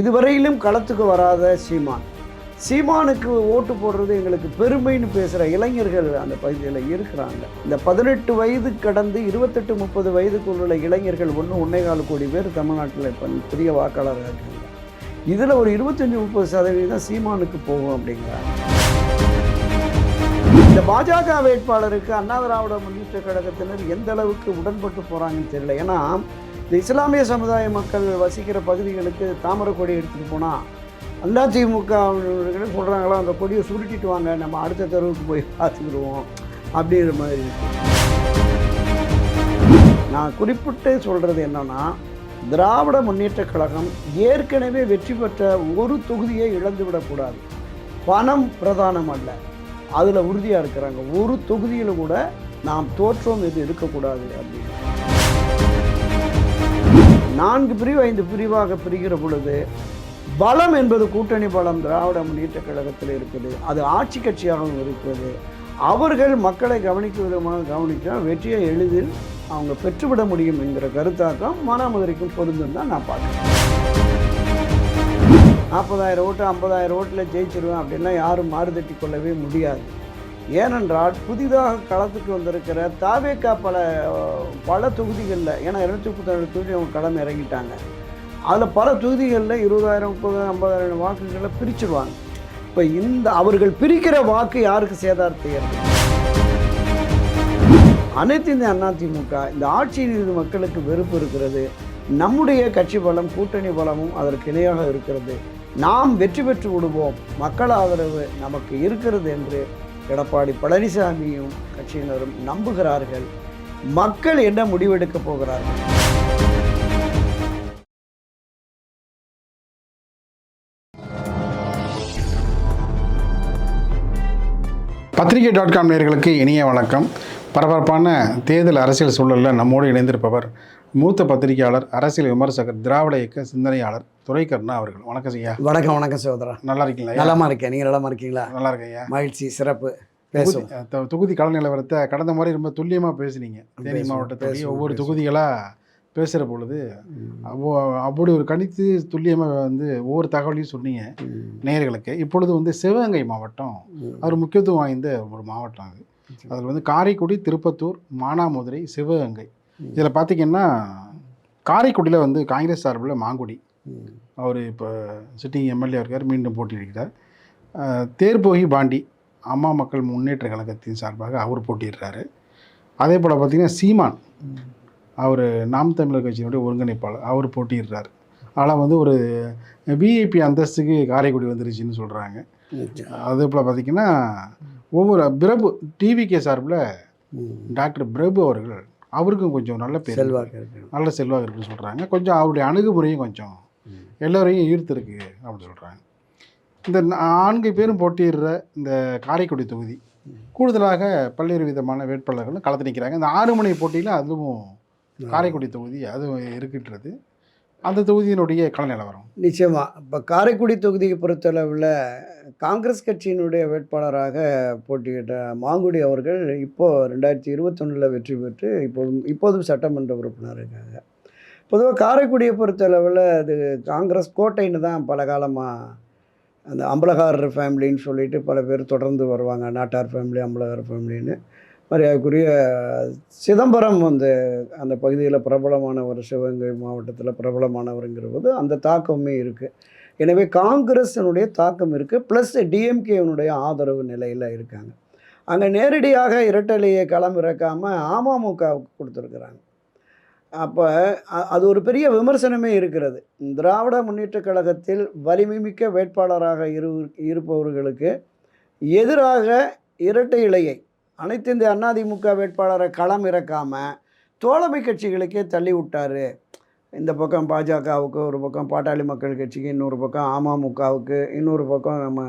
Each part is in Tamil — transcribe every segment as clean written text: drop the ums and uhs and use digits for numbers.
இதுவரையிலும் களத்துக்கு வராத சீமான். சீமானுக்கு ஓட்டு போடுறது எங்களுக்கு பெருமைன்னு பேசுகிற இளைஞர்கள் அந்த பகுதியில் இருக்கிறாங்க. இந்த 18 வயது கடந்து 28-30 வயதுக்குள்ள இளைஞர்கள் 1.25 கோடி பேர் தமிழ்நாட்டில் இப்போ பெரிய வாக்காளராக இருக்காங்க. இதில் ஒரு 25-30% சீமானுக்கு போகும் அப்படிங்கிறாங்க. இந்த பாஜக வேட்பாளருக்கு அண்ணா திராவிட முன்னேற்ற கழகத்தினர் எந்த அளவுக்கு உடன்பட்டு போகிறாங்கன்னு தெரியல. ஏன்னா இந்த இஸ்லாமிய சமுதாய மக்கள் வசிக்கிற பகுதிகளுக்கு தாமரை கொடி எடுத்துகிட்டு போனால் அதிமுக சொல்கிறாங்களோ அந்த கொடியை சுருட்டிட்டு வாங்க, நம்ம அடுத்த தெருவுக்கு போய் பார்த்துக்கிடுவோம் அப்படிங்கிற மாதிரி இருக்கு. நான் குறிப்பிட்டு சொல்கிறது என்னென்னா, திராவிட முன்னேற்ற கழகம் ஏற்கனவே வெற்றி பெற்ற ஒரு தொகுதியை இழந்து விடக்கூடாது. பணம் பிரதானம் அல்ல, அதில் உறுதியாக இருக்கிறாங்க. ஒரு தொகுதியில் கூட நாம் தோற்றோம் இது இருக்கக்கூடாது அப்படின்னு 4 பிரிவு 5 பிரிவாக பிரிகிற பொழுது பலம் என்பது கூட்டணி பலம் திராவிட முன்னேற்ற கழகத்தில் இருக்குது. அது ஆட்சி கட்சியாகவும் இருக்கிறது. அவர்கள் மக்களை கவனிக்கும் விதமாக கவனித்தால் வெற்றியை எளிதில் அவங்க பெற்றுவிட முடியும் என்கிற கருத்தாக்கம் மானாமதுரைக்கும் பொருந்தும் தான் நான் பார்க்குறேன். 40,000 ஓட்டு 50,000 ஓட்டில் ஜெயிச்சிருவேன் அப்படின்லாம் யாரும் மாறுதட்டி கொள்ளவே முடியாது. ஏனென்றால் புதிதாக களத்துக்கு வந்திருக்கிற தாவேக்கா பல தொகுதிகளில், ஏன்னா 237 தொகுதி அவங்க களம் இறங்கிட்டாங்க. அதில் பல தொகுதிகளில் 20,000 30,000 50,000 வாக்குகளை பிரிச்சுடுவாங்க. இப்போ இந்த அவர்கள் பிரிக்கிற வாக்கு யாருக்கு சேதாரத்தை ஏற்படும்? அனைத்து இந்த அதிமுக இந்த ஆட்சியின் மீது மக்களுக்கு வெறுப்பு இருக்கிறது. நம்முடைய கட்சி பலம் கூட்டணி பலமும் அதற்கு இணையாக இருக்கிறது. நாம் வெற்றி பெற்று விடுவோம், மக்கள் ஆதரவு நமக்கு இருக்கிறது என்று எடப்பாடி பழனிசாமியும் கட்சியினரும் நம்புகிறார்கள். மக்கள் என்ன முடிவெடுக்கப் போகிறார்கள்? பத்திரிகை.com நேயர்களுக்கு இனிய வணக்கம். பரபரப்பான தேர்தல் அரசியல் சூழலில் நம்மோடு இணைந்திருப்பவர் மூத்த பத்திரிகையாளர், அரசியல் விமர்சகர், திராவிட இயக்க சிந்தனையாளர் துரைக்கண்ணா அவர்கள். வணக்கம் ஐயா. வணக்கம். வணக்கம் சகோதரா. நல்லா இருக்கீங்களா? நலமா இருக்கேன். நீங்கள் நலமா இருக்கீங்களா? நல்லா இருக்கேன் ஐயா. மகிழ்ச்சி. சிறப்பு. பேசும் தொகுதி கள நிலவரத்தை கடந்த மாதிரி ரொம்ப துல்லியமாக பேசுனீங்க. தேனி மாவட்டத்துடைய ஒவ்வொரு தொகுதிகளாக பேசுகிற பொழுது அப்படி ஒரு கணித்து துல்லியமாக ஒவ்வொரு தகவலையும் சொன்னீங்க நேயர்களுக்கு. இப்பொழுது சிவகங்கை மாவட்டம் ஒரு முக்கியத்துவம் வாய்ந்த ஒரு மாவட்டம். அதில் காரைக்குடி, திருப்பத்தூர், மானாமதுரை, சிவகங்கை. இதில் பார்த்திங்கன்னா காரைக்குடியில் காங்கிரஸ் சார்பில் மாங்குடி அவர் இப்போ சிட்டிங் எம்எல்ஏ இருக்கார், மீண்டும் போட்டியிடுகிறார். தேர்போகி பாண்டி அம்மா மக்கள் முன்னேற்ற கழகத்தின் சார்பாக அவர் போட்டியிடுறாரு. அதே போல் பார்த்திங்கன்னா சீமான் அவர் நாம் தமிழர் கட்சியினுடைய ஒருங்கிணைப்பாளர், அவர் போட்டியிடுறார். ஆனால் ஒரு விஐபி அந்தஸ்துக்கு காரைக்குடி வந்துருச்சுன்னு சொல்கிறாங்க. அதே போல் பார்த்திங்கன்னா ஒவ்வொரு பிரபு டிவிகே சார்பில் டாக்டர் பிரபு அவர்கள், அவருக்கும் கொஞ்சம் நல்ல பேர், நல்ல செல்வாக்கு இருக்குன்னு சொல்கிறாங்க. கொஞ்சம் அவருடைய அணுகுமுறையும் கொஞ்சம் எல்லோரையும் ஈர்த்திருக்கு அப்படின்னு சொல்கிறாங்க. இந்த 4 பேரும் போட்டியிடுற இந்த காரைக்குடி தொகுதி கூடுதலாக பல்வேறு விதமான வேட்பாளர்கள் களத்து நிற்கிறாங்க. இந்த 6 மணி போட்டியில் அதுவும் காரைக்குடி தொகுதி அதுவும் இருக்கின்றது. அந்த தொகுதியினுடைய கள நிலவரம் நிச்சயமாக. இப்போ காரைக்குடி தொகுதியை பொறுத்தளவில் காங்கிரஸ் கட்சியினுடைய வேட்பாளராக போட்டியிட்ட மாங்குடி அவர்கள் இப்போது 2021 வெற்றி பெற்று இப்போதும் சட்டமன்ற உறுப்பினர் இருக்காங்க. பொதுவாக காரைக்குடியை பொறுத்தளவில் அது காங்கிரஸ் கோட்டைன்னு தான் பல காலமாக அந்த அம்பலகாரர் ஃபேமிலின்னு சொல்லிட்டு பல பேர் தொடர்ந்து வருவாங்க. நாட்டார் ஃபேமிலி, அம்பலகாரர் ஃபேமிலின்னு. மரியாதைக்குரிய சிதம்பரம் அந்த பகுதியில் பிரபலமான ஒரு சிவகங்கை மாவட்டத்தில் பிரபலமானவருங்கிற போது அந்த தாக்கமே இருக்குது. எனவே காங்கிரஸினுடைய தாக்கம் இருக்குது. ப்ளஸ் டிஎம்கேனுடைய ஆதரவு நிலையில் இருக்காங்க. அங்கே நேரடியாக இரட்டலையை களம் இறக்காமல் அமமுகவுக்கு கொடுத்துருக்குறாங்க. அப்போ அது ஒரு பெரிய விமர்சனமே இருக்கிறது. திராவிட முன்னேற்ற கழகத்தில் வலிமைமிக்க வேட்பாளராக இருப்பவர்களுக்கு எதிராக இரட்டை இலையை அனைத்து இந்த அதிமுக வேட்பாளரை களம் இறக்காமல் தோழமை கட்சிகளுக்கே தள்ளி விட்டார். இந்த பக்கம் பாஜகவுக்கு, ஒரு பக்கம் பாட்டாளி மக்கள் கட்சிக்கு, இன்னொரு பக்கம் அமமுகவுக்கு, இன்னொரு பக்கம் நம்ம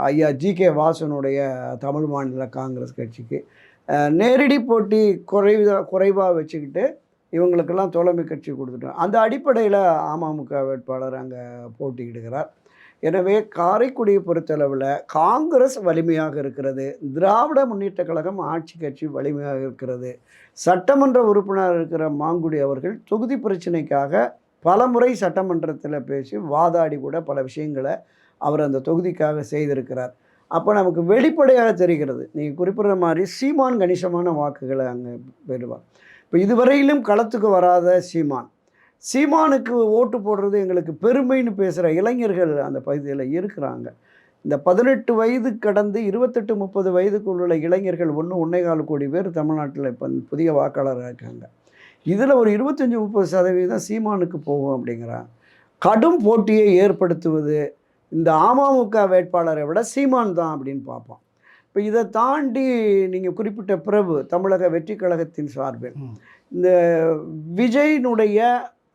ஐயா ஜி.கே. வாசனுடைய தமிழ் மாநில காங்கிரஸ் கட்சிக்கு நேரடி போட்டி குறைவாக வச்சுக்கிட்டு இவங்களுக்கெல்லாம் தோழமை கட்சி கொடுத்துட்டோம். அந்த அடிப்படையில் அமமுக வேட்பாளர் அங்கே போட்டியிடுகிறார். எனவே காரைக்குடியை பொறுத்தளவில் காங்கிரஸ் வலிமையாக இருக்கிறது. திராவிட முன்னேற்ற கழகம் ஆட்சி கட்சி வலிமையாக இருக்கிறது. சட்டமன்ற உறுப்பினர் இருக்கிற மாங்குடி அவர்கள் தொகுதி பிரச்சனைக்காக பல முறை சட்டமன்றத்தில் பேசி வாதாடி கூட பல விஷயங்களை அவர் அந்த தொகுதிக்காக செய்திருக்கிறார். அப்போ நமக்கு வெளிப்படையாக தெரிகிறது. நீங்கள் குறிப்பிடுற மாதிரி சீமான் கணிசமான வாக்குகளை அங்கே பெறுவார். இப்போ இதுவரையிலும் களத்துக்கு வராத சீமானுக்கு ஓட்டு போடுறது எங்களுக்கு பெருமைன்னு பேசுகிற இளைஞர்கள் அந்த பகுதியில் இருக்கிறாங்க. இந்த 18 வயது கடந்து 28, 30 வயதுக்குள்ள இளைஞர்கள் 1.25 கோடி பேர் தமிழ்நாட்டில் இப்போ புதிய வாக்காளராக இருக்காங்க. இதில் ஒரு 25-30% சீமானுக்கு போகும் அப்படிங்கிறாங்க. கடும் போட்டியை ஏற்படுத்துவது இந்த அமமுக வேட்பாளரை விட சீமான் தான் அப்படின்னு பார்ப்போம். இப்போ இதை தாண்டி நீங்கள் குறிப்பிட்ட பிரபு தமிழக வெற்றி கழகத்தின் சார்பில் இந்த விஜயினுடைய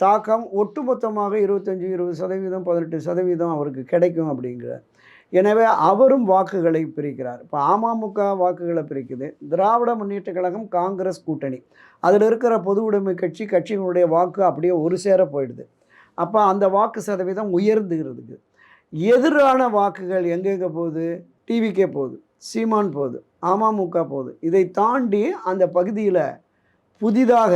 தாக்கம் ஒட்டுமொத்தமாக 25-20%, 18% அவருக்கு கிடைக்கும் அப்படிங்கிறார். எனவே அவரும் வாக்குகளை பிரிக்கிறார். இப்போ அமமுக வாக்குகளை பிரிக்குது, திராவிட முன்னேற்ற கழகம் காங்கிரஸ் கூட்டணி, அதில் இருக்கிற பொது உடைமை கட்சிகளுடைய வாக்கு அப்படியே ஒரு சேர போயிடுது. அப்போ அந்த வாக்கு சதவீதம் உயர்ந்துகிறதுக்கு எதிரான வாக்குகள் எங்கெங்கே போகுது? டிவிக்கே போகுது, சீமான் போகுது, அமமுக போகுது. இதை தாண்டி அந்த பகுதியில் புதிதாக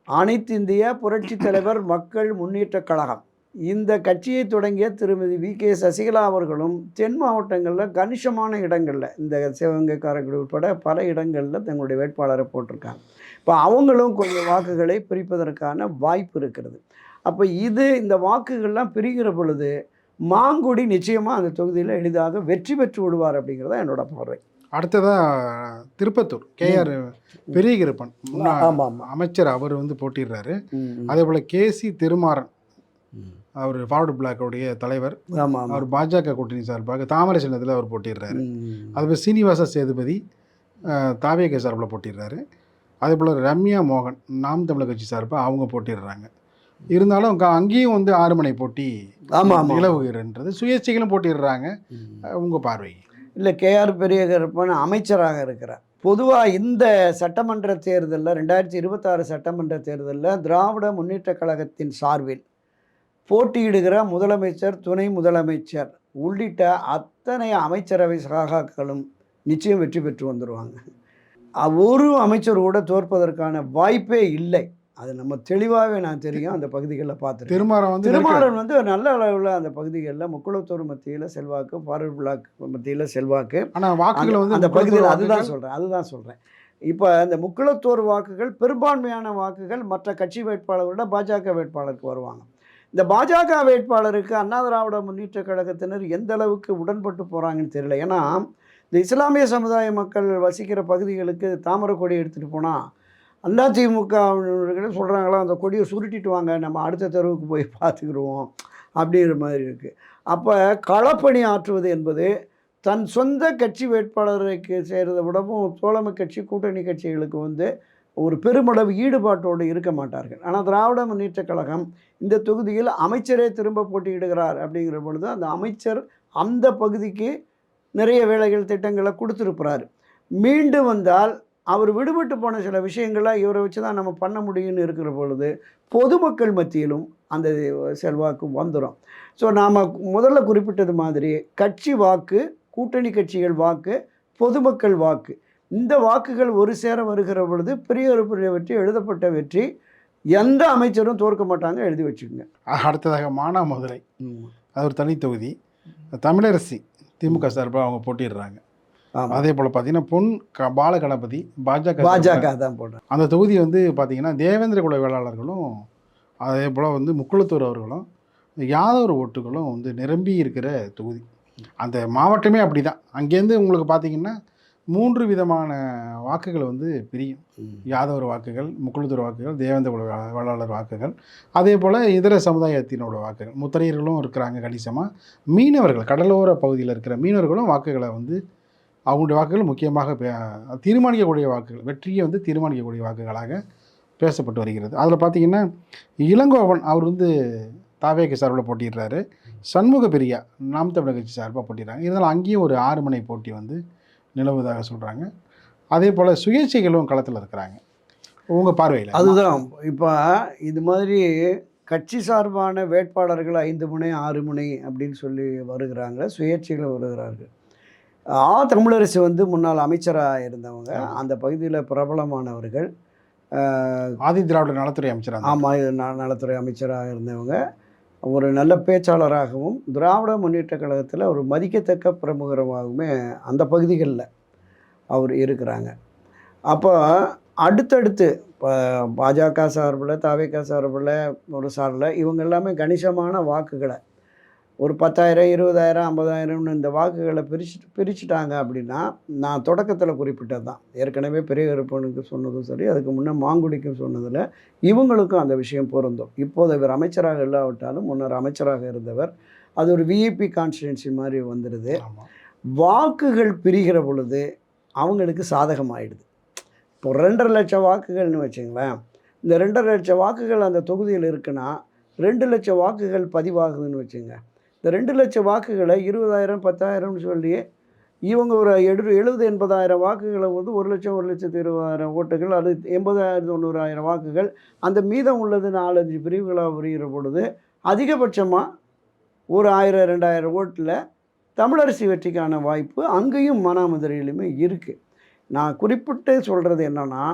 அனைத்து இந்திய புரட்சி தலைவர் மக்கள் முன்னேற்ற கழகம் இந்த கட்சியை தொடங்கிய திருமதி வி.கே. சசிகலா அவர்களும் தென் மாவட்டங்களில் கணிசமான இடங்களில் இந்த சிவகங்கை, காரைக்குடி உட்பட பல இடங்களில் தங்களுடைய வேட்பாளரை போட்டிருக்காங்க. இப்போ அவங்களும் கொஞ்சம் வாக்குகளை பிரிப்பதற்கான வாய்ப்பு இருக்கிறது. அப்போ இந்த வாக்குகள்லாம் பிரிகிற பொழுது மாங்குடி நிச்சயமாக அந்த தொகுதியில் எளிதாக வெற்றி பெற்று விடுவார் அப்படிங்கிறத என்னோட பார்வை. அடுத்ததாக திருப்பத்தூர் KR பெரியகிருப்பன் அமைச்சர் அவர் வந்து போட்டிடுறாரு. அதே போல் KC திருமாறன் அவர் ஃபார்வர்டு பிளாக்குடைய தலைவர், அவர் பாஜக கூட்டணி சார்பாக தாமரை சின்னத்தில் அவர் போட்டிடுறாரு. அதுபோல் சீனிவாச சேதுபதி தாவேக சார்பில் போட்டிடுறாரு. அதே போல் ரம்யா மோகன் நாம் தமிழர் கட்சி சார்பாக அவங்க போட்டிடுறாங்க. இருந்தாலும் அங்கேயும் வந்து 6 மணி போட்டி நிலவுகிறன்றது, சுயேட்சைகளும் போட்டிடுறாங்க. உங்கள் பார்வை? இல்லை, KR பெரியகிருப்பன் அமைச்சராக இருக்கிறார். பொதுவாக இந்த சட்டமன்ற தேர்தலில் 2026 சட்டமன்ற தேர்தலில் திராவிட முன்னேற்ற கழகத்தின் சார்பில் போட்டியிடுகிற முதலமைச்சர், துணை முதலமைச்சர் உள்ளிட்ட அத்தனை அமைச்சரவை சகாக்களும் நிச்சயம் வெற்றி பெற்று வந்துடுவாங்க. ஒரு அமைச்சர் கூட தோற்பதற்கான வாய்ப்பே இல்லை. அது நம்ம தெளிவாகவே நான் தெரியும். அந்த பகுதிகளில் பார்த்துருக்கேன். திருமாறன் வந்து நல்ல அளவில் அந்த பகுதிகளில் முக்குளத்தூர் மத்தியில் செல்வாக்கு, ஃபார்வர்ட் பிளாக் மத்தியில் செல்வாக்கு. ஆனால் வாக்குகள் வந்து அந்த பகுதியில் அதுதான் சொல்கிறேன். இப்போ அந்த முக்குளத்தூர் வாக்குகள் பெரும்பான்மையான வாக்குகள் மற்ற கட்சி வேட்பாளரோட பாஜக வேட்பாளருக்கு வருவாங்க. இந்த பாஜக வேட்பாளருக்கு அண்ணா திராவிட முன்னேற்ற கழகத்தினர் எந்த அளவுக்கு உடன்பட்டு போகிறாங்கன்னு தெரியல. ஏன்னா இந்த இஸ்லாமிய சமுதாய மக்கள் வசிக்கிற பகுதிகளுக்கு தாமரை கொடி எடுத்துகிட்டு போனால் அதிமுகவினர்களே சொல்கிறாங்களா, அந்த கொடியை சுருட்டிட்டு வாங்க, நம்ம அடுத்த தெருவுக்கு போய் பார்த்துக்கிடுவோம் அப்படிங்கிற மாதிரி இருக்குது. அப்போ களப்பணி ஆற்றுவது என்பது தன் சொந்த கட்சி வேட்பாளருக்கு செய்கிறத விடவும் தோழமை கட்சி, கூட்டணி கட்சிகளுக்கு வந்து ஒரு பெருமளவு ஈடுபாட்டோடு இருக்க மாட்டார்கள். ஆனால் திராவிட முன்னேற்ற கழகம் இந்த தொகுதியில் அமைச்சரே திரும்ப போட்டியிடுகிறார் அப்படிங்கிற பொழுது அந்த அமைச்சர் அந்த பகுதிக்கு நிறைய வேலைகள், திட்டங்களை கொடுத்துருக்கிறாரு. மீண்டும் வந்தால் அவர் விடுபட்டு போன சில விஷயங்களை இவரை வச்சு தான் நம்ம பண்ண முடியும்னு இருக்கிற பொழுது பொதுமக்கள் மத்தியிலும் அந்த செல்வாக்கு வந்துடும். ஸோ நாம் முதல்ல குறிப்பிட்டது மாதிரி கட்சி வாக்கு, கூட்டணி கட்சிகள் வாக்கு, பொதுமக்கள் வாக்கு, இந்த வாக்குகள் ஒரு சேர வருகிற பொழுது பெரிய வெற்றி, எழுதப்பட்ட வெற்றி. எந்த அமைச்சரும் தோற்க மாட்டாங்க, எழுதி வச்சுக்கோங்க. அடுத்ததாக மானாமதுரை, அது ஒரு தனி தொகுதி. தமிழரசி திமுக சார்பாக அவங்க போட்டிடுறாங்க. அதே போல் பார்த்தீங்கன்னா பாலகணபதி பாஜக தான் போடுறாங்க. அந்த தொகுதி வந்து பார்த்தீங்கன்னா தேவேந்திர குல வேளாளர்களும் அதே போல் வந்து முக்குளத்தூர் அவர்களும் யாதவர் ஓட்டுகளும் வந்து நிரம்பி இருக்கிற தொகுதி. அந்த மாவட்டமே அப்படி தான். அங்கேருந்து உங்களுக்கு பார்த்தீங்கன்னா 3 விதமான வாக்குகள் வந்து பிரியும். யாதவர் வாக்குகள், முக்குளத்தூர் வாக்குகள், தேவேந்திர குல வேளாளர் வாக்குகள், அதே போல் இதர சமுதாயத்தினோட வாக்குகள். முத்தரையர்களும் இருக்கிறாங்க கணிசமாக. மீனவர்கள், கடலோர பகுதியில் இருக்கிற மீனவர்களும் வாக்குகளை வந்து அவங்களுடைய வாக்குகள் முக்கியமாக தீர்மானிக்கக்கூடிய வாக்குகள், வெற்றியை வந்து தீர்மானிக்கக்கூடிய வாக்குகளாக பேசப்பட்டு வருகிறது. அதில் பார்த்திங்கன்னா இளங்கோவன் அவர் வந்து தாவேக சார்பில் போட்டிடுறாரு. சண்முக பெரியா நாம் தமிழர் கட்சி சார்பாக போட்டிடுறாங்க. இருந்தாலும் அங்கேயும் ஒரு 6 மணி போட்டி வந்து நிலவுவதாக சொல்கிறாங்க. அதே போல் சுயேட்சைகளும் களத்தில் இருக்கிறாங்க. உங்கள் பார்வையில் அதுதான். இப்போ இது மாதிரி கட்சி சார்பான வேட்பாளர்கள் 5 முனை 6 முனை அப்படின்னு சொல்லி வருகிறாங்க, சுயேட்சைகள் வருகிறார்கள். தமிழரசு வந்து முன்னாள் அமைச்சராக இருந்தவங்க, அந்த பகுதியில் பிரபலமானவர்கள். ஆதி திராவிட நலத்துறை அமைச்சராக. ஆமாம், இது நலத்துறை அமைச்சராக இருந்தவங்க. ஒரு நல்ல பேச்சாளராகவும் திராவிட முன்னேற்ற கழகத்தில் ஒரு மதிக்கத்தக்க பிரமுகரமாகவுமே அந்த பகுதிகளில் அவர் இருக்கிறாங்க. அப்போ அடுத்தடுத்து இப்போ பாஜக சார்பில், தவேக சார்பில், ஒரு சார்பில் இவங்க எல்லாமே கணிசமான வாக்குகளை ஒரு 10,000, 20,000, 50,000ன்னு இந்த வாக்குகளை பிரிச்சுட்டாங்க அப்படின்னா, நான் தொடக்கத்தில் குறிப்பிட்டது தான். ஏற்கனவே பெரிய கருப்பனுக்கு சொன்னதும் சரி, அதுக்கு முன்னே மாங்குடிக்கும் சொன்னதில் இவங்களுக்கும் அந்த விஷயம் பொருந்தும். இப்போது இவர் அமைச்சராக இல்லாவிட்டாலும் முன்னர் அமைச்சராக இருந்தவர். அது ஒரு விஐபி கான்ஸ்டிடுவன்சி மாதிரி வந்துடுது. வாக்குகள் பிரிகிற பொழுது அவங்களுக்கு சாதகமாயிடுது. இப்போ 2.5 லட்சம் வாக்குகள்னு வச்சுங்களேன். இந்த 2.5 லட்சம் வாக்குகள் அந்த தொகுதியில் இருக்குன்னா 2 லட்சம் வாக்குகள் பதிவாகுதுன்னு வச்சுங்க. இந்த 2 லட்சம் வாக்குகளை 20,000, 10,000ன்னு சொல்லி இவங்க ஒரு 70, 80,000 வாக்குகளை வந்து 1,00,000, 1,20,000 ஓட்டுகள், அது 80,000, 90,000 வாக்குகள். அந்த மீதம் உள்ளது 4-5 பிரிவுகளாக பிரிகிற பொழுது அதிகபட்சமாக ஒரு 1,000, 2,000 ஓட்டில் தமிழரசி வெற்றிக்கான வாய்ப்பு அங்கேயும் மானாமதுரையிலுமே இருக்குது. நான் குறிப்பிட்டு சொல்கிறது என்னென்னா,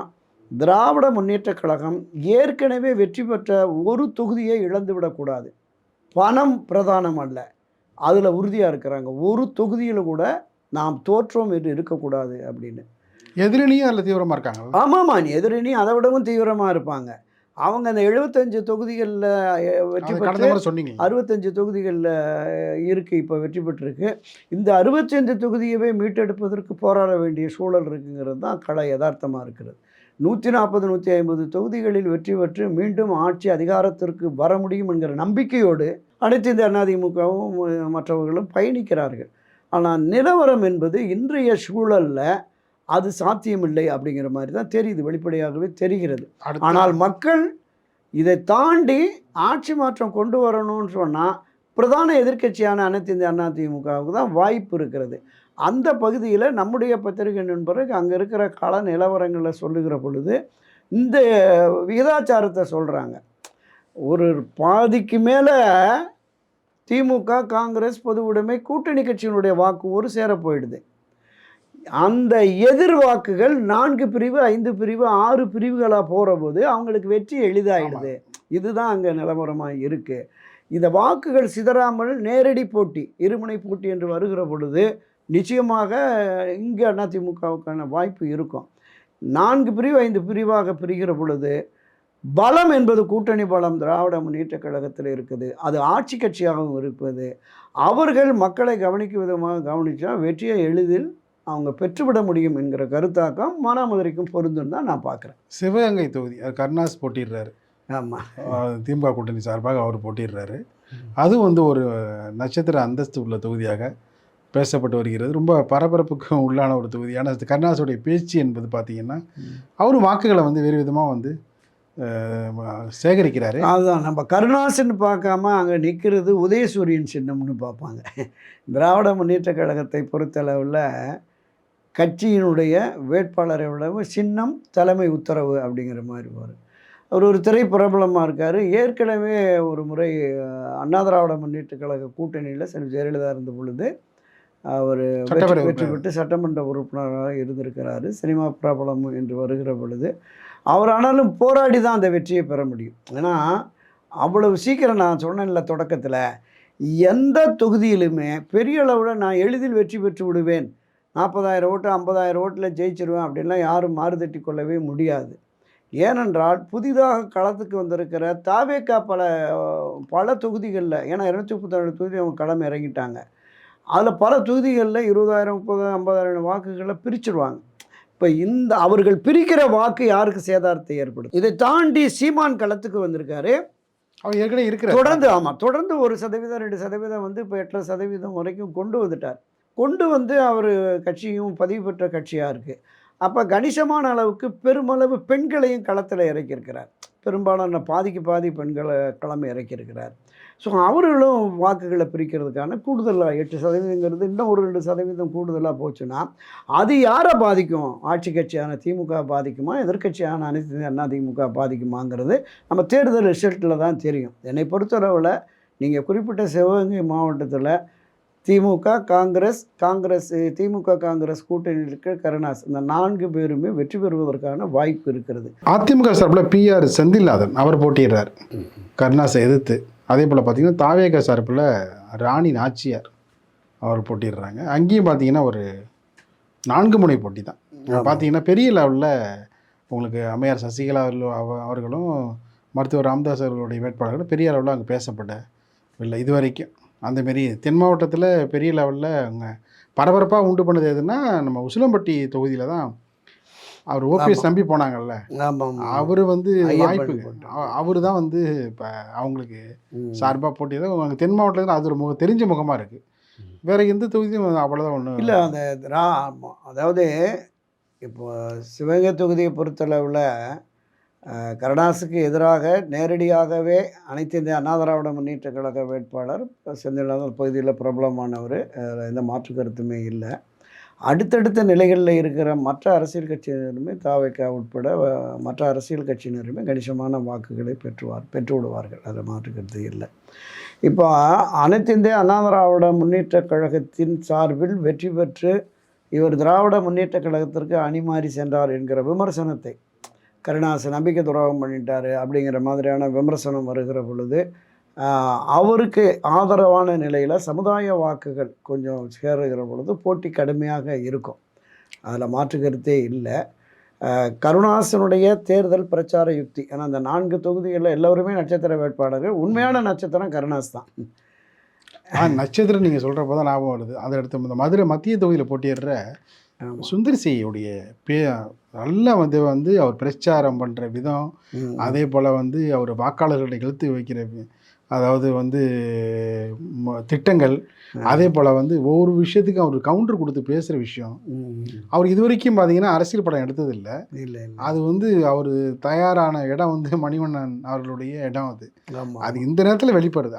திராவிட முன்னேற்றக் கழகம் ஏற்கனவே வெற்றி பெற்ற ஒரு தொகுதியை இழந்து விடக்கூடாது. பணம் பிரதானம் அல்ல, அதில் உறுதியாக இருக்கிறாங்க. ஒரு தொகுதியில் கூட நாம் தோற்றோம் என்று இருக்கக்கூடாது அப்படின்னு. எதிரணியும் அதில் தீவிரமாக இருக்காங்க. ஆமாம்மா, எதிரணி அதை விடவும் தீவிரமாக இருப்பாங்க. அவங்க அந்த 75 தொகுதிகளில் வெற்றி பெற்று சொன்னீங்க, 65 தொகுதிகளில் இருக்குது, இப்போ வெற்றி பெற்றிருக்கு. இந்த 65 தொகுதியவே மீட்டெடுப்பதற்கு போராட வேண்டிய சூழல் இருக்குங்கிறது தான் கள யதார்த்தமாக இருக்கிறது. 140, 150 தொகுதிகளில் வெற்றி பெற்று மீண்டும் ஆட்சி அதிகாரத்திற்கு வர முடியும் என்கிற நம்பிக்கையோடு அனைத்து இந்த அதிமுகவும் மற்றவர்களும் பயணிக்கிறார்கள். ஆனால் நிலவரம் என்பது இன்றைய சூழலில் அது சாத்தியமில்லை அப்படிங்கிற மாதிரி தான் தெரியுது, வெளிப்படையாகவே தெரிகிறது. ஆனால் மக்கள் இதை தாண்டி ஆட்சி மாற்றம் கொண்டு வரணும்னு சொன்னால் பிரதான எதிர்க்கட்சியான அனைத்து இந்த அதிமுகவுக்கு தான் வாய்ப்பு இருக்கிறது. அந்த பகுதியில் நம்முடைய பத்திரிகை நண்பருக்கு அங்கே இருக்கிற கள நிலவரங்களை சொல்லுகிற பொழுது இந்த விகிதாச்சாரத்தை சொல்கிறாங்க. ஒரு பாதிக்கு மேலே திமுக, காங்கிரஸ், பொது உடைமை கூட்டணி கட்சியினுடைய வாக்கு ஒரு சேர போயிடுது. அந்த எதிர்வாக்குகள் 4 பிரிவு, 5 பிரிவு, 6 பிரிவுகளாக போகிற போது அவங்களுக்கு வெற்றி எளிதாகிடுது. இதுதான் அங்கே நிலவரமாக இருக்குது. இந்த வாக்குகள் சிதறாமல் நேரடி போட்டி, இருமுனை போட்டி என்று வருகிற பொழுது நிச்சயமாக இங்கே அதிமுகவுக்கான வாய்ப்பு இருக்கும். 4 பிரிவு, 5 பிரிவாக பிரிகிற பொழுது பலம் என்பது கூட்டணி பலம் திராவிட முன்னேற்ற கழகத்தில் இருக்குது. அது ஆட்சி கட்சியாகவும் இருப்பது. அவர்கள் மக்களை கவனிக்கும் விதமாக கவனித்தா வெற்றியை எளிதில் அவங்க பெற்றுவிட முடியும் என்கிற கருத்தாக்கம் மானாமதுரைக்கும் பொருந்துன்னு தான் நான் பார்க்குறேன். சிவகங்கை தொகுதி கருணாஸ் போட்டிடுறாரு. ஆமாம், திமுக கூட்டணி சார்பாக அவர் போட்டிடுறாரு. அது வந்து ஒரு நட்சத்திர அந்தஸ்து உள்ள தொகுதியாக பேசப்பட்டு வருகிறது. ரொம்ப பரபரப்புக்கு உள்ளான ஒரு தொகுதியான கருணாஸுடைய பேச்சு என்பது பார்த்திங்கன்னா அவரும் வாக்குகளை வந்து வேறு விதமாக வந்து சேகரிக்கிறாரு. அதுதான் நம்ம கருணாஸ்ன்னு பார்க்காம அங்கே நிற்கிறது உதயசூரியன் சின்னம்னு பார்ப்பாங்க. திராவிட முன்னேற்ற கழகத்தை பொறுத்தளவில் கட்சியினுடைய வேட்பாளரை விடவும் சின்னம் தலைமை உத்தரவு அப்படிங்கிற மாதிரி வரும். அவர் ஒரு திரைப்பிரபலமாக இருக்கார். ஏற்கனவே ஒரு முறை அண்ணா திராவிட முன்னேற்ற கழக கூட்டணியில் செல்வி ஜெயலலிதா இருந்த பொழுது அவர் வெற்றி பெற்று சட்டமன்ற உறுப்பினராக இருந்திருக்கிறாரு. சினிமா பிரபலம் என்று வருகிற பொழுது அவர் ஆனாலும் போராடி தான் அந்த வெற்றியை பெற முடியும். ஏன்னா அவ்வளவு சீக்கிரம் நான் சொன்னேன்ல தொடக்கத்தில், எந்த தொகுதியிலுமே பெரிய அளவில் நான் எளிதில் வெற்றி பெற்று விடுவேன், 40,000 ஓட்டு 50,000 ஓட்டில் ஜெயிச்சிருவேன் அப்படின்லாம் யாரும் மாறுதட்டி கொள்ளவே முடியாது. ஏனென்றால் புதிதாக களத்துக்கு வந்திருக்கிற தாவேக்கா பல தொகுதிகளில், ஏன்னா 237 தொகுதி அவங்க களம் இறங்கிட்டாங்க, அதில் பல தொகுதிகளில் 20,000, 30,000, 50,000 வாக்குகளை பிரிச்சுருவாங்க. இப்போ இந்த அவர்கள் பிரிக்கிற வாக்கு யாருக்கு சேதாரத்தை ஏற்படும்? இதை தாண்டி சீமான் களத்துக்கு வந்திருக்காரு. அவர் ஏற்கனவே இருக்கிற தொடர்ந்து தொடர்ந்து 1%, 2% வந்து இப்போ 8% வரைக்கும் கொண்டு வந்துட்டார். கொண்டு வந்து அவர் கட்சியும் பதிவு பெற்ற கட்சியாக இருக்குது. அப்போ கணிசமான அளவுக்கு பெருமளவு பெண்களையும் களத்தில் இறக்கியிருக்கிறார். பெரும்பாலான பாதிக்கு பாதி பெண்களை களம் இறக்கியிருக்கிறார். ஸோ அவர்களும் வாக்குகளை பிரிக்கிறதுக்கான கூடுதலாக 8%ங்கிறது இன்னும் ஒரு 2% கூடுதலாக போச்சுன்னா அது யாரை பாதிக்கும்? ஆட்சி கட்சியான திமுக பாதிக்குமா, எதிர்கட்சியான அனைத்து அதிமுக பாதிக்குமாங்கிறது நம்ம தேர்தல் ரிசல்ட்டில் தான் தெரியும். என்னை பொறுத்தளவில் நீங்கள் குறிப்பிட்ட சிவகங்கை மாவட்டத்தில் திமுக, காங்கிரஸ் திமுக, காங்கிரஸ் கூட்டணியில் இருக்கிற கருணாஸ், இந்த 4 பேருமே வெற்றி பெறுவதற்கான வாய்ப்பு இருக்கிறது. அதிமுக சார்பில் பிஆர் செந்தில்நாதன் அவர் போட்டிடுறார் கருணாஸை எதிர்த்து. அதே போல் பார்த்தீங்கன்னா தாவேக சார்பில் ராணி நாச்சியார் அவர் போட்டிடுறாங்க. அங்கேயும் பார்த்தீங்கன்னா ஒரு 4 முனை போட்டி தான். பார்த்தீங்கன்னா பெரிய லெவலில் உங்களுக்கு அம்மையார் சசிகலா அவர்களும் மருத்துவர் ராமதாஸ் அவர்களுடைய வேட்பாளர்களும் பெரிய அளவில் அங்கே பேசப்படவில்லை இது வரைக்கும். அந்தமாரி தென் மாவட்டத்தில் பெரிய லெவலில் அவங்க பரபரப்பாக உண்டு பண்ணது எதுன்னா நம்ம உசிலம்பட்டி தொகுதியில் தான் அவர் ஓபிஎஸ் நம்பி போனாங்கல்ல, அவர் வந்து வாய்ப்பு அவர் தான் வந்து இப்போ அவங்களுக்கு சார்பாக போட்டி தான் அங்கே தென் மாவட்டத்தில் அது ஒரு தெரிஞ்ச முகமாக இருக்குது. வேறு எந்த தொகுதியும் அவ்வளோதான் ஒன்றும் இல்லை. அந்த அதாவது இப்போ சிவகங்கை தொகுதியை பொறுத்தளவில் கருணாஸுக்கு எதிராக நேரடியாகவே அனைத்து இந்திய அண்ணா திராவிட முன்னேற்ற கழக வேட்பாளர் செந்தில்நாதன் பகுதியில் பிரபலமானவர், எந்த மாற்று கருத்துமே இல்லை. அடுத்தடுத்த நிலைகளில் இருக்கிற மற்ற அரசியல் கட்சியினருமே தாவேகா உட்பட மற்ற அரசியல் கட்சியினருமே கணிசமான வாக்குகளை பெற்று விடுவார்கள், அதில் மாற்று கருத்து இல்லை. இப்போ அனைத்து இந்திய அண்ணா திராவிட முன்னேற்ற கழகத்தின் சார்பில் வெற்றி பெற்று இவர் திராவிட முன்னேற்ற கழகத்திற்கு அணிமாறி சென்றார் என்கிற விமர்சனத்தை, கருணாஸ் நம்பிக்கை துரோகம் பண்ணிட்டார் அப்படிங்கிற மாதிரியான விமர்சனம் வருகிற பொழுது அவருக்கு ஆதரவான நிலையில் சமுதாய வாக்குகள் கொஞ்சம் சேருகிற பொழுது போட்டி கடுமையாக இருக்கும், அதில் மாற்று கருத்தே இல்லை. கருணாசனுடைய தேர்தல் பிரச்சார யுக்தி, ஏன்னா அந்த 4 தொகுதிகளில் எல்லோருமே நட்சத்திர வேட்பாளர்கள், உண்மையான நட்சத்திரம் கருணாஸ் தான். நட்சத்திரம் நீங்கள் சொல்கிறப்போ தான் ஞாபகம் வருது. அதை அடுத்து இந்த மதுரை மத்திய தொகுதியில் போட்டியிடுற சுந்தர்சியுடைய நல்லா வந்து அவர் பிரச்சாரம் பண்ணுற விதம், அதே போல் வந்து அவர் வாக்காளர்களை இழுத்து வைக்கிற அதாவது வந்து திட்டங்கள், அதே போல் வந்து ஒவ்வொரு விஷயத்துக்கும் அவர் கவுண்டர் கொடுத்து பேசுகிற விஷயம், அவர் இது வரைக்கும் பார்த்தீங்கன்னா அரசியல் படம் எடுத்ததில்லை. அது வந்து அவர் தயாரான இடம் வந்து மணிவண்ணன் அவர்களுடைய இடம். அது இந்த நேரத்தில் வெளிப்படுது.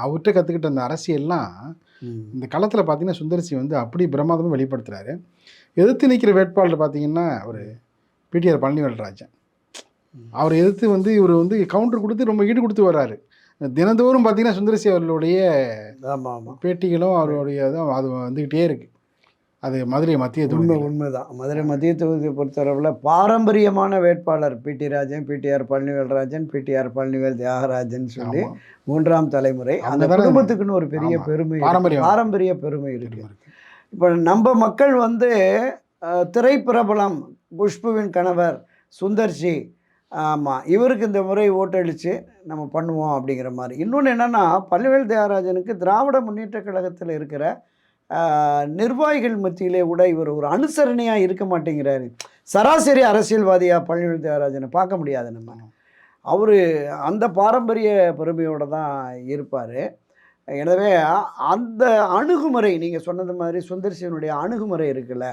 அவர்கிட்ட கற்றுக்கிட்ட அந்த அரசியல்லாம் இந்த களத்தில் பார்த்தீங்கன்னா சுந்தர்சி வந்து அப்படி பிரமாதமாக வெளிப்படுத்துகிறாரு. எதிர்த்து நிற்கிற வேட்பாளர் பார்த்தீங்கன்னா அவர் பிடிஆர் பழனிவேல்ராஜன், அவர் எதிர்த்து வந்து இவர் வந்து கவுண்டர் கொடுத்து ரொம்ப ஈடு கொடுத்து வர்றாரு. தினந்தோறும் பார்த்தீங்கன்னா சுந்தரசி அவர்களுடைய பேட்டிகளும் அவருடைய அது வந்துக்கிட்டே இருக்குது. அது மதுரை மத்திய தொகுதி உண்மைதான். மதுரை மத்திய தொகுதியை பொறுத்தளவில் பாரம்பரியமான வேட்பாளர் பிடி ராஜன், பிடிஆர் பழனிவேல்ராஜன், பிடிஆர் பழனிவேல் தியாகராஜன் சொல்லி 3ஆம் தலைமுறை. அந்த குடும்பத்துக்குன்னு ஒரு பெரிய பெருமை, பாரம்பரிய பெருமை இருக்கு. இப்போ நம்ம மக்கள் வந்து திரைப்பிரபலம் குஷ்புவின் கணவர் சுந்தர்சி, ஆமாம், இவருக்கு இந்த முறை ஓட்டளித்து நம்ம பண்ணுவோம் அப்படிங்கிற மாதிரி. இன்னொன்று என்னென்னா, பழனிவேல் தியாகராஜனுக்கு திராவிட முன்னேற்ற கழகத்தில் இருக்கிற நிர்வாகிகள் மத்தியிலே கூட இவர் ஒரு அனுசரணையாக இருக்க மாட்டேங்கிறாரு. சராசரி அரசியல்வாதியாக பழனிவேல் தியாகராஜனை பார்க்க முடியாது நம்ம. அவர் அந்த பாரம்பரிய பெருமையோடு தான் இருப்பார். எனவே அந்த அணுகுமுறை நீங்கள் சொன்னது மாதிரி சுந்தர்சியனுடைய அணுகுமுறை இருக்குல்ல,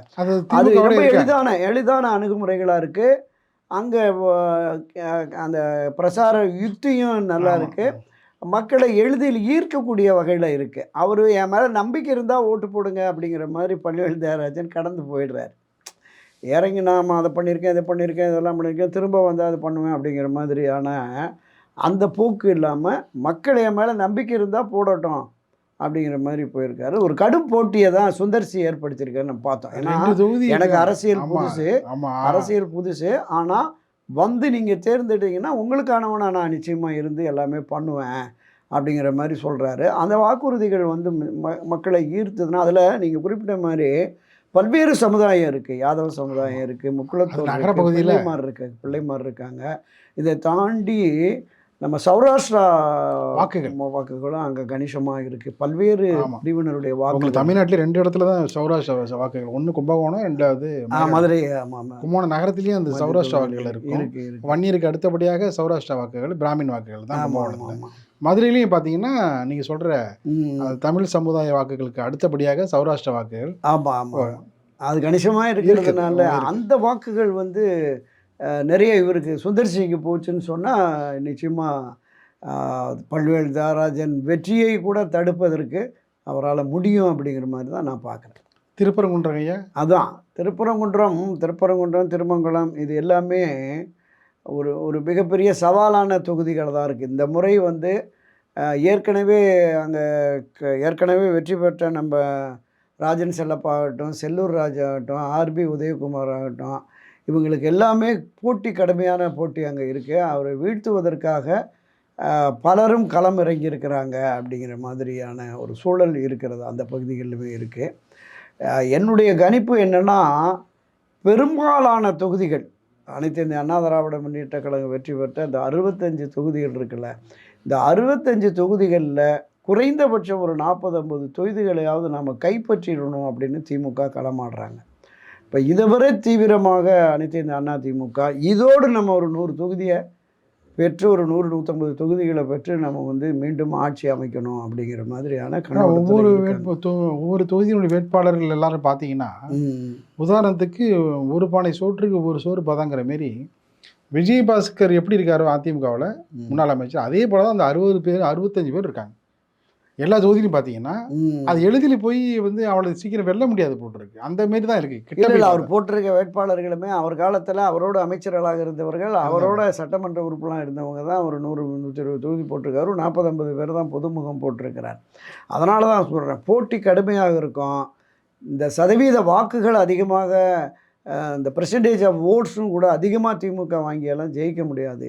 அது ரொம்ப எளிதான அணுகுமுறைகளாக இருக்குது. அங்கே அந்த பிரசார யுக்தியும் நல்லா இருக்குது, மக்களை எளிதில் ஈர்க்கக்கூடிய வகையில் இருக்குது. அவர் என் மேலே நம்பிக்கை இருந்தால் ஓட்டு போடுங்க அப்படிங்கிற மாதிரி பழனிவேல் தியாகராஜன் கடந்து போயிடுறார். இறங்கி நாம் அதை பண்ணியிருக்கேன், இதை பண்ணியிருக்கேன், இதெல்லாம் பண்ணியிருக்கேன், திரும்ப வந்து அதை பண்ணுவேன் அப்படிங்கிற மாதிரியான அந்த போக்கு இல்லாமல் மக்கள் என் மேலே நம்பிக்கை இருந்தால் போடட்டும் அப்படிங்கிற மாதிரி போயிருக்காரு. ஒரு கடும் போட்டியை தான் சுந்தர்சி ஏற்படுத்தியிருக்காரு நம்ம பார்த்தோம். ஏன்னா எனக்கு அரசியல் புதுசு, ஆனால் வந்து நீங்கள் தேர்ந்தெடுத்தீங்கன்னா உங்களுக்கானவனா நான் நிச்சயமாக இருந்து எல்லாமே பண்ணுவேன் அப்படிங்கிற மாதிரி சொல்கிறாரு. அந்த வாக்குறுதிகள் வந்து மக்களை ஈர்த்ததுன்னா அதில் நீங்கள் குறிப்பிட்ட மாதிரி பல்வேறு சமுதாயம் இருக்குது. யாதவ சமுதாயம் இருக்குது, முக்குளத்தூர் பிள்ளைமார் இருக்காங்க. இதை தாண்டி நம்ம சௌராஷ்டிரா வாக்குகளும் அங்கே கணிசமாக இருக்குது. பல்வேறு பிரிவினருடைய வாக்குகள் தமிழ்நாட்டில் 2 இடத்துல தான் சௌராஷ்டிரா வாக்குகள், ஒன்று கும்பகோணம், 2வது மதுரை. கும்பகோணம் நகரத்திலேயும் அந்த சௌராஷ்டிரா வாக்குகள் இருக்கு. வன்னியருக்கு அடுத்தபடியாக சௌராஷ்டிரா வாக்குகள், பிராமின் வாக்குகள் தான் கும்பகோணத்தில். மதுரையிலையும் பார்த்தீங்கன்னா நீங்கள் சொல்கிற தமிழ் சமுதாய வாக்குகளுக்கு அடுத்தபடியாக சௌராஷ்டிரா வாக்குகள். அது கணிசமாக இருக்கிறதுனால அந்த வாக்குகள் வந்து நிறைய இவருக்கு சுந்தர்சிக்கு போச்சுன்னு சொன்னால் நிச்சயமாக பழனிவேல் தியாகராஜன் வெற்றியை கூட தடுப்பதற்கு அவரால் முடியும் அப்படிங்கிற மாதிரி தான் நான் பார்க்குறேன். திருப்பரங்குன்றம் ஐயா, அதான் திருப்பரங்குன்றம், திருமங்கலம், இது எல்லாமே ஒரு மிகப்பெரிய சவாலான தொகுதிகள் தான் இருக்குது. இந்த முறை வந்து ஏற்கனவே அங்கே ஏற்கனவே வெற்றி பெற்ற நம்ம ராஜன் செல்லப்பா ஆகட்டும், செல்லூர் ராஜு ஆகட்டும், ஆர்பி உதயகுமார் ஆகட்டும், இவங்களுக்கு எல்லாமே போட்டி கடுமையான போட்டி அங்கே இருக்குது. அவரை வீழ்த்துவதற்காக பலரும் களம் இறங்கியிருக்கிறாங்க அப்படிங்கிற மாதிரியான ஒரு சூழல் இருக்கிறது அந்த பகுதிகளிலுமே இருக்குது. என்னுடைய கணிப்பு என்னென்னா, பெரும்பாலான தொகுதிகள் அனைத்து இந்திய அண்ணா திராவிட முன்னேற்ற கழகம் வெற்றி பெற்ற இந்த 65 தொகுதிகள் இருக்குல்ல, இந்த 65 தொகுதிகளில் குறைந்தபட்சம் ஒரு 40-50 தொகுதிகளையாவது நாம் கைப்பற்றிடணும் அப்படின்னு திமுக களமாடுறாங்க. இப்போ இதை விட தீவிரமாக அனைத்து இந்த அண்ணா திமுக இதோடு நம்ம ஒரு 100 தொகுதியை பெற்று ஒரு 100-150 தொகுதிகளை பெற்று நம்ம வந்து மீண்டும் ஆட்சி அமைக்கணும் அப்படிங்கிற மாதிரியான ஒவ்வொரு தொகுதியினுடைய வேட்பாளர்கள் எல்லாரும் பார்த்தீங்கன்னா, உதாரணத்துக்கு ஒரு பானை சோற்றுக்கு ஒரு சோறு பதாங்கிற மாரி விஜயபாஸ்கர் எப்படி இருக்காரோ அதிமுகவில் முன்னாள் அமைச்சர், அதே போல தான் அந்த 60 பேர் 65 பேர் இருக்காங்க எல்லா தொகுதியிலும். பார்த்தீங்கன்னா அது எளிதில் போய் வந்து அவளை சீக்கிரம் வெல்ல முடியாது போட்டிருக்கு. அந்த மாரி தான் இருக்குது. அவர் போட்டிருக்க வேட்பாளர்களுமே அவர் காலத்தில் அவரோட அமைச்சர்களாக இருந்தவர்கள், அவரோட சட்டமன்ற உறுப்பினராக இருந்தவங்க தான் ஒரு 100-120 தொகுதி போட்டிருக்காரு. 40-50 பேர் தான் பொதுமுகம் போட்டிருக்கிறார். அதனால தான் சொல்கிறேன், போட்டி கடுமையாக இருக்கும். இந்த சதவீத வாக்குகள் அதிகமாக, இந்த பெர்சன்டேஜ் ஆஃப் ஓட்ஸும் கூட அதிகமாக திமுக வாங்கியெல்லாம் ஜெயிக்க முடியாது.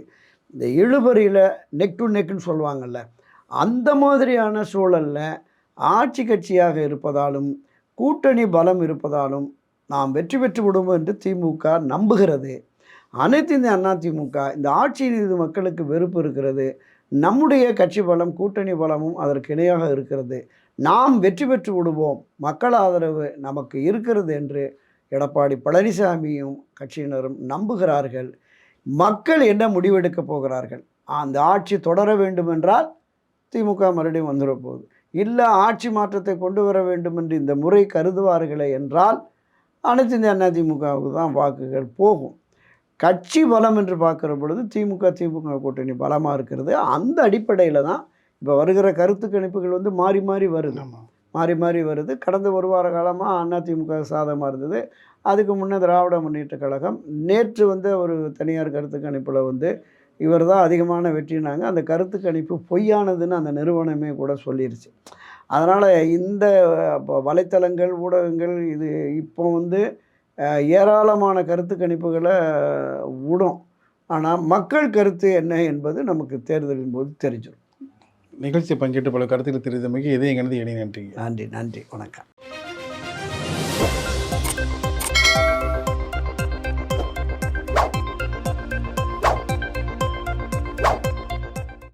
இந்த இழுபறியில் நெக் டு நெக்குன்னு சொல்லுவாங்கள்ல, அந்த மாதிரியான சூழலில் ஆட்சி கட்சியாக இருப்பதாலும் கூட்டணி பலம் இருப்பதாலும் நாம் வெற்றி பெற்று விடுவோம் என்று திமுக நம்புகிறது. அனைத்து இந்த அண்ணா திமுக இந்த ஆட்சியின் மீது மக்களுக்கு வெறுப்பு இருக்கிறது. நம்முடைய கட்சி பலம் கூட்டணி பலமும் அதற்கு இணையாக இருக்கிறது. நாம் வெற்றி பெற்று விடுவோம், மக்கள் ஆதரவு நமக்கு இருக்கிறது என்று எடப்பாடி பழனிசாமியும் கட்சியினரும் நம்புகிறார்கள். மக்கள் என்ன முடிவெடுக்கப் போகிறார்கள்? அந்த ஆட்சி தொடர வேண்டுமென்றால் திமுக மறுபடியும் வந்துட போகுது, இல்லை ஆட்சி மாற்றத்தை கொண்டு வர வேண்டும் என்று இந்த முறை கருதுவார்களே என்றால் அனைத்து இந்திய அண்ணா திமுகவுக்கு தான் வாக்குகள் போகும். கட்சி பலம் என்று பார்க்குற பொழுது திமுக கூட்டணி பலமாக இருக்கிறது. அந்த அடிப்படையில் தான் இப்போ வருகிற கருத்து கணிப்புகள் வந்து மாறி மாறி வருது. கடந்த ஒரு வார காலமாக அதிமுக சாதகமாக இருந்தது. அதுக்கு முன்னே திராவிட முன்னேற்ற கழகம் நேற்று வந்து ஒரு தனியார் கருத்து கணிப்பில் வந்து இவர் தான் அதிகமான வெற்றினாங்க. அந்த கருத்து கணிப்பு பொய்யானதுன்னு அந்த நிறுவனமே கூட சொல்லிருச்சு. அதனால் இந்த வலைத்தளங்கள் ஊடகங்கள் இது இப்போ வந்து ஏராளமான கருத்து கணிப்புகளை விடும். ஆனால் மக்கள் கருத்து என்ன என்பது நமக்கு தேர்தலின் போது தெரிஞ்சிடும். நிகழ்ச்சி பங்கேற்று பல கருத்துக்கள் தெரிவித்தமைக்கு இதே எங்கேருந்து நன்றி. நன்றி. வணக்கம்.